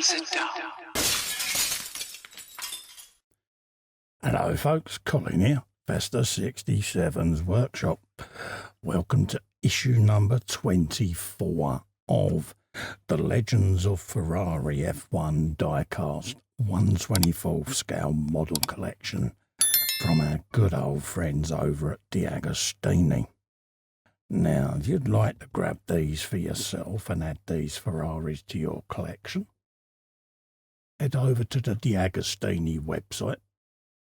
sit down. Hello folks, Colin here, Vesta 67's workshop. Welcome to issue number 24 of the Legends of Ferrari F1 diecast 1/24th scale model collection from our good old friends over at DeAgostini. Now, if you'd like to grab these for yourself and add these Ferraris to your collection, head over to the DeAgostini website.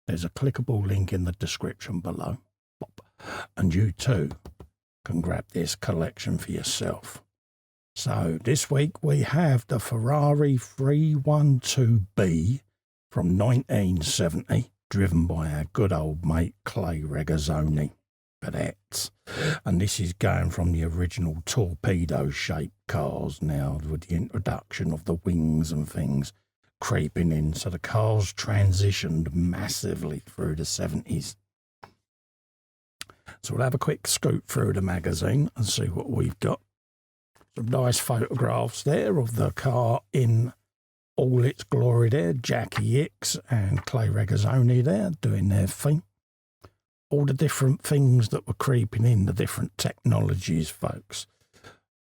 There's a clickable link in the description below, and you too can grab this collection for yourself. So this week we have the Ferrari 312B from 1970, driven by our good old mate Clay Regazzoni. Cadets. And this is going from the original torpedo-shaped cars now with the introduction of the wings and things creeping in, so the cars transitioned massively through the 70s. So we'll have a quick scoot through the magazine and see what we've got. Some nice photographs there of the car in all its glory there. Jackie Hicks and Clay Regazzoni there doing their thing. All the different things that were creeping in, the different technologies, folks.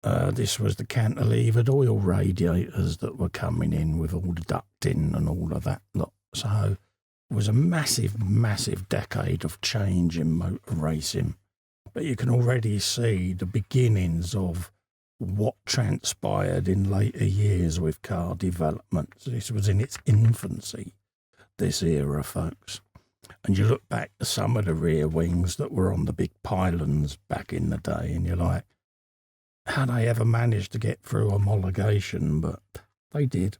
This was the cantilevered oil radiators that were coming in with all the ducting and all of that lot. So it was a massive, massive decade of change in motor racing. But you can already see the beginnings of what transpired in later years with car development. So this was in its infancy, this era, folks. And you look back to some of the rear wings that were on the big pylons back in the day, and you're like, how they ever managed to get through homologation? But they did.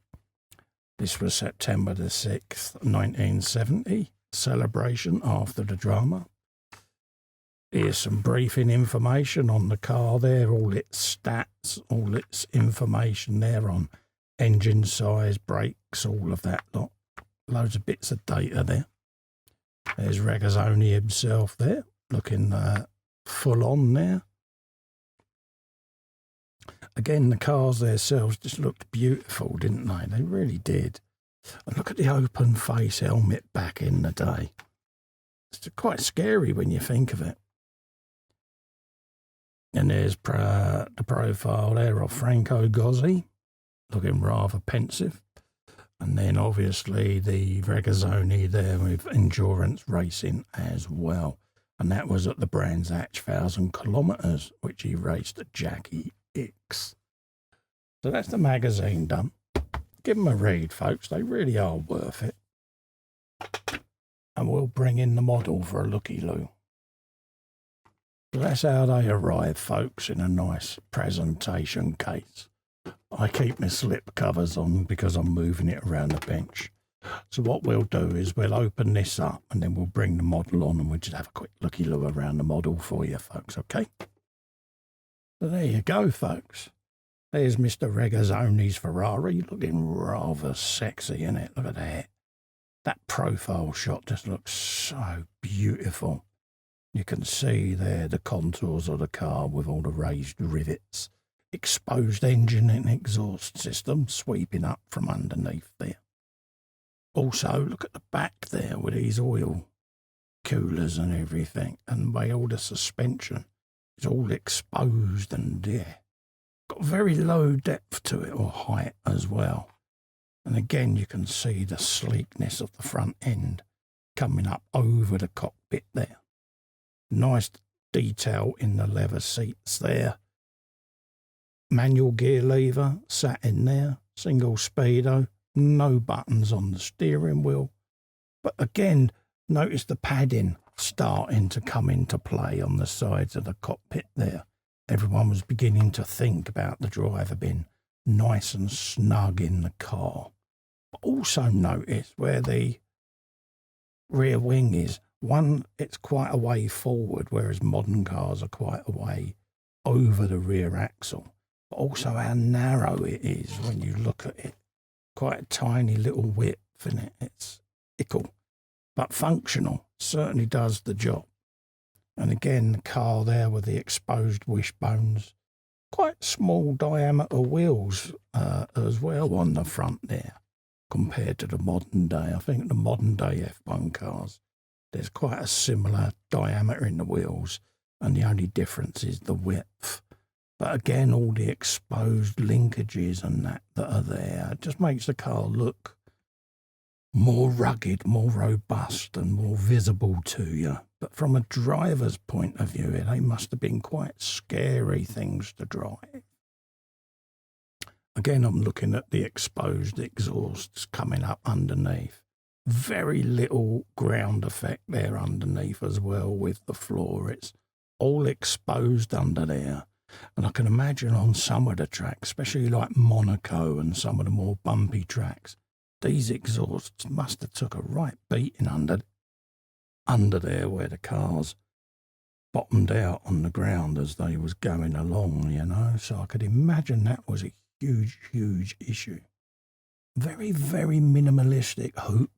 This was September the 6th, 1970, celebration after the drama. Here's some briefing information on the car there, all its stats, all its information there on engine size, brakes, all of that lot. Loads of bits of data there. There's Regazzoni himself there, looking full on there. Again, the cars themselves just looked beautiful, didn't they? They really did. And look at the open face helmet back in the day. It's quite scary when you think of it. And there's the profile there of Franco Gozzi, looking rather pensive. And then obviously the Regazzoni there with endurance racing as well. And that was at the Brands Hatch 1,000 kilometres, which he raced at Jackie Hicks. So that's the magazine done. Give them a read, folks. They really are worth it. And we'll bring in the model for a looky-loo. So that's how they arrive, folks, in a nice presentation case. I keep my slip covers on because I'm moving it around the bench. So what we'll do is we'll open this up and then we'll bring the model on and we'll just have a quick looky-loo around the model for you, folks, okay? So there you go, folks. There's Mr. Regazzoni's Ferrari, looking rather sexy, innit? Look at that. That profile shot just looks so beautiful. You can see there the contours of the car with all the raised rivets. Exposed engine and exhaust system sweeping up from underneath there. Also, look at the back there with these oil coolers and everything, and by all the suspension. It's all exposed and got very low depth to it, or height as well. And again, you can see the sleekness of the front end coming up over the cockpit there. Nice detail in the leather seats there. Manual gear lever sat in there, single speedo, no buttons on the steering wheel. But again, notice the padding starting to come into play on the sides of the cockpit there. Everyone was beginning to think about the driver being nice and snug in the car. But also notice where the rear wing is. One, it's quite a way forward, whereas modern cars are quite a way over the rear axle. But also how narrow it is when you look at it. Quite a tiny little width in it. It's ickle, but functional. Certainly does the job. And again, the car there with the exposed wishbones, quite small diameter wheels as well on the front there compared to the modern day. I think the modern day F1 cars, there's quite a similar diameter in the wheels, and the only difference is the width. But again, all the exposed linkages and that are there, it just makes the car look more rugged, more robust and more visible to you. But from a driver's point of view, they must have been quite scary things to drive. Again, I'm looking at the exposed exhausts coming up underneath. Very little ground effect there underneath as well with the floor. It's all exposed under there. And I can imagine on some of the tracks, especially like Monaco and some of the more bumpy tracks, these exhausts must have took a right beating under there where the cars bottomed out on the ground as they was going along, you know. So I could imagine that was a huge, huge issue. Very, very minimalistic hoop.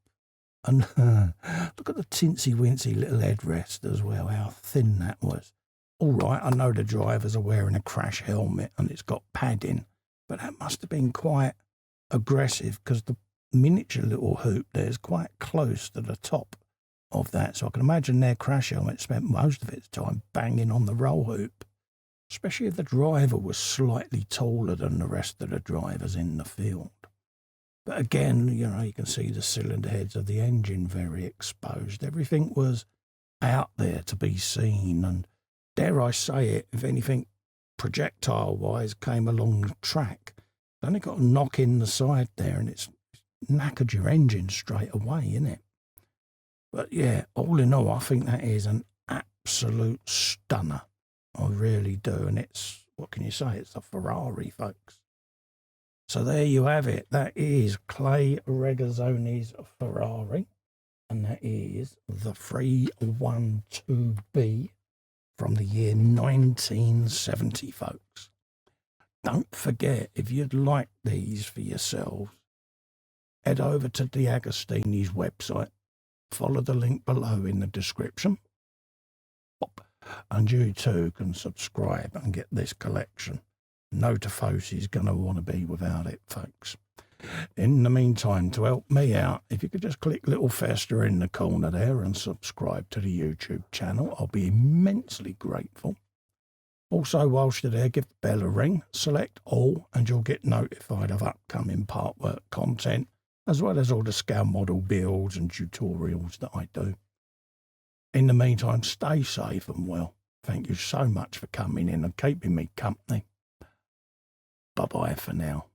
And look at the tinsy-wincy little headrest as well, how thin that was. All right, I know the drivers are wearing a crash helmet and it's got padding, but that must have been quite aggressive because the miniature little hoop there is quite close to the top of that. So I can imagine their crash helmet spent most of its time banging on the roll hoop, especially if the driver was slightly taller than the rest of the drivers in the field. But again, you know, you can see the cylinder heads of the engine very exposed. Everything was out there to be seen. And dare I say it, if anything projectile-wise came along the track, it's only got a knock in the side there and it's knackered your engine straight away, innit? But yeah, all in all, I think that is an absolute stunner. I really do. And it's, what can you say? It's a Ferrari, folks. So there you have it. That is Clay Regazzoni's Ferrari. And that is the 312B from the year 1970, folks. Don't forget, if you'd like these for yourselves, head over to DeAgostini's website. Follow the link below in the description. And you too can subscribe and get this collection. No Tifosi going to want to be without it, folks. In the meantime, to help me out, if you could just click little festa in the corner there and subscribe to the YouTube channel, I'll be immensely grateful. Also, whilst you're there, give the bell a ring, select all, and you'll get notified of upcoming part work content, as well as all the scale model builds and tutorials that I do. In the meantime, stay safe and well. Thank you so much for coming in and keeping me company. Bye-bye for now.